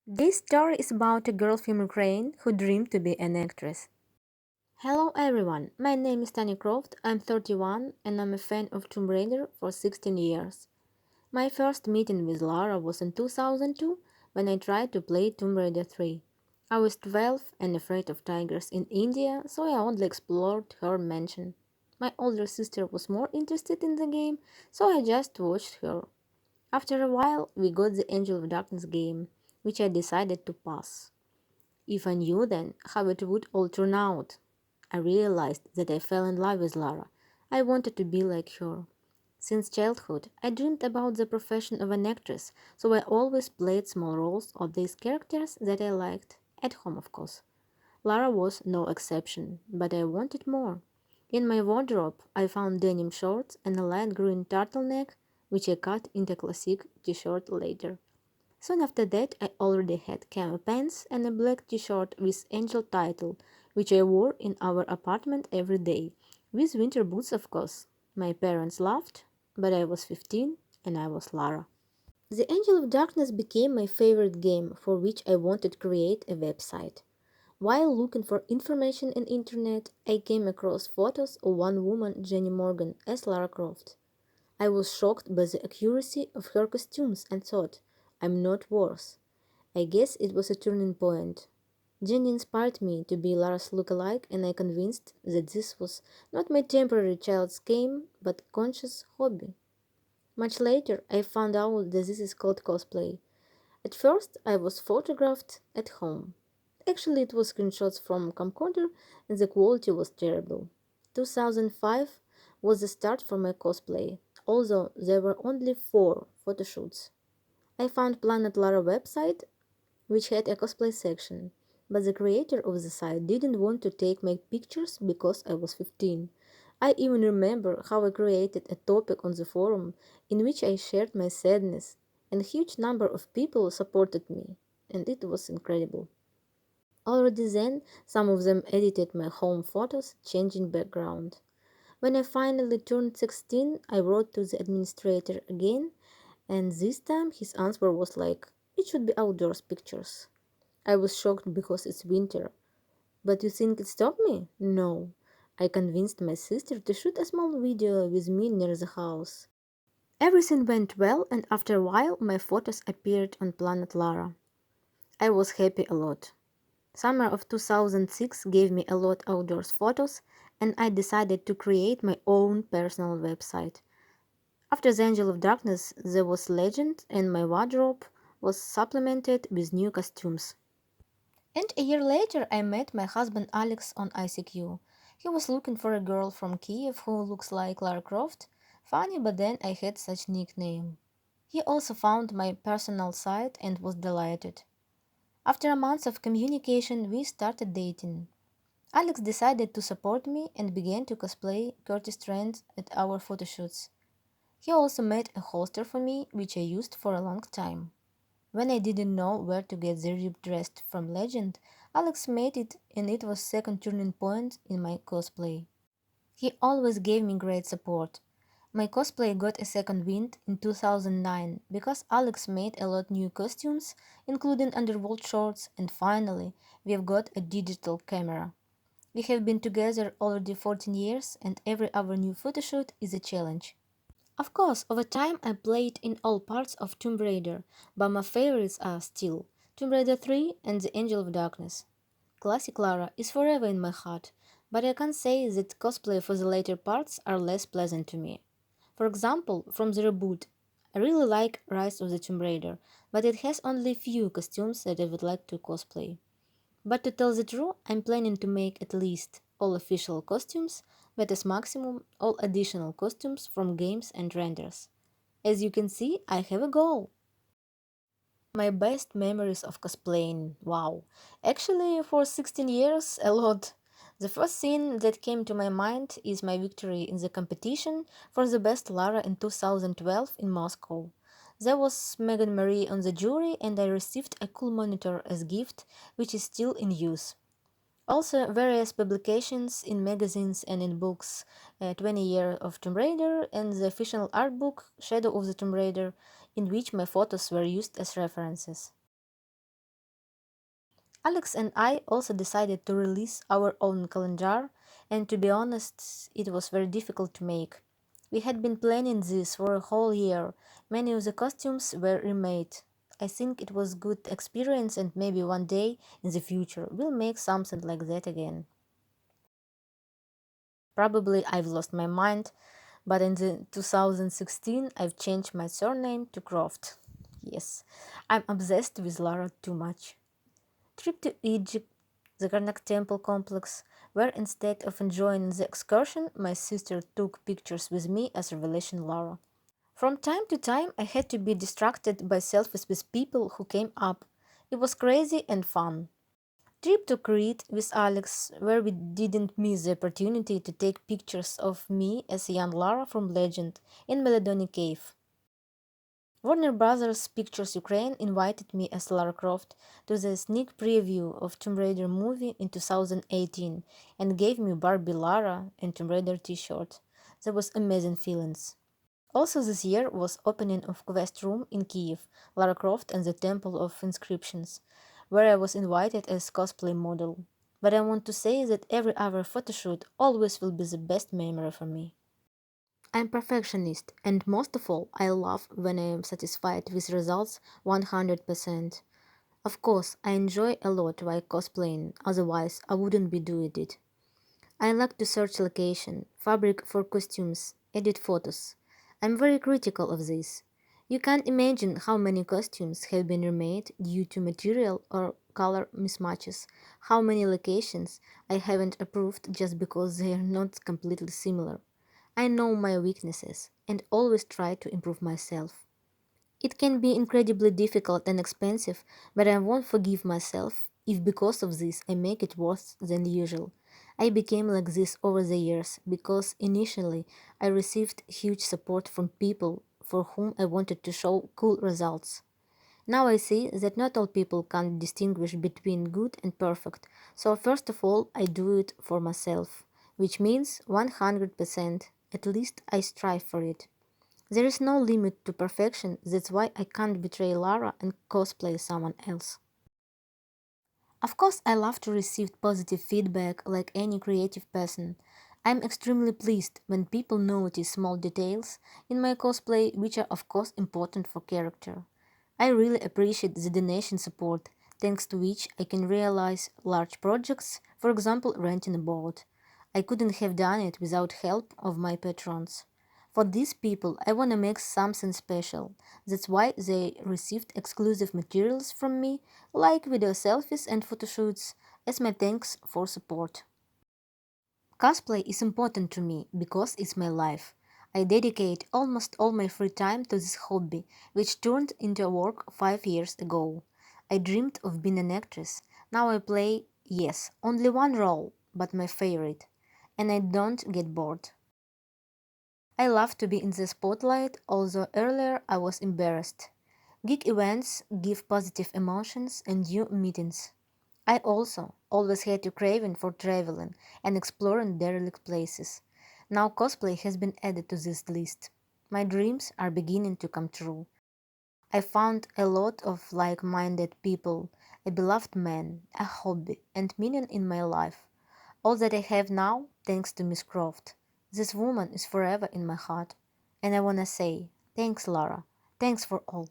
This story is about a girl from Ukraine who dreamed to be an actress. Hello everyone, my name is Tanya Croft, I'm 31 and I'm a fan of Tomb Raider for 16 years. My first meeting with Lara was in 2002 when I tried to play Tomb Raider 3. I was 12 and afraid of tigers in India, so I only explored her mansion. My older sister was more interested in the game, so I just watched her. After a while, we got the Angel of Darkness game, which I decided to pass. If I knew then how it would all turn out, I realized that I fell in love with Lara. I wanted to be like her. Since childhood, I dreamed about the profession of an actress, so I always played small roles of these characters that I liked, at home of course. Lara was no exception, but I wanted more. In my wardrobe, I found denim shorts and a light green turtleneck, which I cut into a classic t-shirt later. Soon after that, I already had camo pants and a black t-shirt with angel title, which I wore in our apartment every day, with winter boots of course. My parents laughed, but I was 15 and I was Lara. The Angel of Darkness became my favorite game for which I wanted to create a website. While looking for information on internet, I came across photos of one woman, Jenny Morgan, as Lara Croft. I was shocked by the accuracy of her costumes and thought, I'm not worse. I guess it was a turning point. Jenny inspired me to be Lara's look-alike, and I convinced that this was not my temporary child's game, but conscious hobby. Much later, I found out that this is called cosplay. At first, I was photographed at home. Actually, it was screenshots from camcorder, and the quality was terrible. 2005 was the start for my cosplay, although there were only 4 photoshoots. I found Planet Lara website, which had a cosplay section, but the creator of the site didn't want to take my pictures because I was 15. I even remember how I created a topic on the forum in which I shared my sadness, and a huge number of people supported me, and it was incredible. Already then, some of them edited my home photos, changing background. When I finally turned 16, I wrote to the administrator again, and this time his answer was like, it should be outdoors pictures. I was shocked because it's winter. But you think it stopped me? No. I convinced my sister to shoot a small video with me near the house. Everything went well, and after a while, my photos appeared on Planet Lara. I was happy a lot. Summer of 2006 gave me a lot outdoors photos, and I decided to create my own personal website. After the Angel of Darkness, there was Legend, and my wardrobe was supplemented with new costumes. And a year later, I met my husband Alex on ICQ. He was looking for a girl from Kiev who looks like Lara Croft. Funny, but then I had such nickname. He also found my personal site and was delighted. After a month of communication, we started dating. Alex decided to support me and began to cosplay Curtis Trent at our photoshoots. He also made a holster for me, which I used for a long time. When I didn't know where to get the ripped dress from Legend, Alex made it and it was second turning point in my cosplay. He always gave me great support. My cosplay got a second wind in 2009 because Alex made a lot new costumes, including underworld shorts, and finally, we've got a digital camera. We have been together already 14 years and every other new photoshoot is a challenge. Of course, over time I played in all parts of Tomb Raider, but my favorites are still Tomb Raider 3 and The Angel of Darkness. Classic Lara is forever in my heart, but I can say that cosplay for the later parts are less pleasant to me. For example, from the reboot, I really like Rise of the Tomb Raider, but it has only few costumes that I would like to cosplay. But to tell the truth, I'm planning to make at least all official costumes, but as maximum all additional costumes from games and renders. As you can see, I have a goal. My best memories of cosplaying. Wow. Actually, for 16 years, a lot. The first thing that came to my mind is my victory in the competition for the best Lara in 2012 in Moscow. There was Megan Marie on the jury, and I received a cool monitor as gift, which is still in use. Also, various publications in magazines and in books, 20 Years of Tomb Raider and the official art book Shadow of the Tomb Raider, in which my photos were used as references. Alex and I also decided to release our own calendar, and to be honest, it was very difficult to make. We had been planning this for a whole year. Many of the costumes were remade. I think it was good experience, and maybe one day in the future we'll make something like that again. Probably I've lost my mind, but in the 2016 I've changed my surname to Croft. Yes, I'm obsessed with Lara too much. Trip to Egypt, the Karnak temple complex, where instead of enjoying the excursion, my sister took pictures with me as Revelation Lara. From time to time, I had to be distracted by selfies with people who came up. It was crazy and fun. Trip to Crete with Alex, where we didn't miss the opportunity to take pictures of me as young Lara from Legend in Meladoni Cave. Warner Brothers Pictures Ukraine invited me as Lara Croft to the sneak preview of Tomb Raider movie in 2018 and gave me Barbie Lara and Tomb Raider t-shirt. That was amazing feelings. Also this year was opening of Quest Room in Kiev, Lara Croft and the Temple of Inscriptions, where I was invited as cosplay model. But I want to say that every other photoshoot always will be the best memory for me. I'm perfectionist, and most of all, I love when I am satisfied with results 100%. Of course, I enjoy a lot while cosplaying, otherwise I wouldn't be doing it. I like to search location, fabric for costumes, edit photos. I'm very critical of this. You can't imagine how many costumes have been remade due to material or color mismatches, how many locations I haven't approved just because they are not completely similar. I know my weaknesses and always try to improve myself. It can be incredibly difficult and expensive, but I won't forgive myself if because of this I make it worse than usual. I became like this over the years because initially I received huge support from people for whom I wanted to show cool results. Now I see that not all people can distinguish between good and perfect, so first of all I do it for myself, which means 100%, at least I strive for it. There is no limit to perfection, that's why I can't betray Lara and cosplay someone else. Of course, I love to receive positive feedback like any creative person. I'm extremely pleased when people notice small details in my cosplay, which are of course important for character. I really appreciate the donation support, thanks to which I can realize large projects, for example, renting a boat. I couldn't have done it without help of my patrons. For these people, I want to make something special. That's why they received exclusive materials from me, like video selfies and photoshoots, as my thanks for support. Cosplay is important to me because it's my life. I dedicate almost all my free time to this hobby, which turned into work 5 years ago. I dreamed of being an actress. Now I play, yes, only one role, but my favorite. And I don't get bored. I love to be in the spotlight, although earlier I was embarrassed. Geek events give positive emotions and new meetings. I also always had a craving for traveling and exploring derelict places. Now cosplay has been added to this list. My dreams are beginning to come true. I found a lot of like-minded people, a beloved man, a hobby, and meaning in my life. All that I have now, thanks to Miss Croft. This woman is forever in my heart. And I wanna say, thanks, Lara. Thanks for all.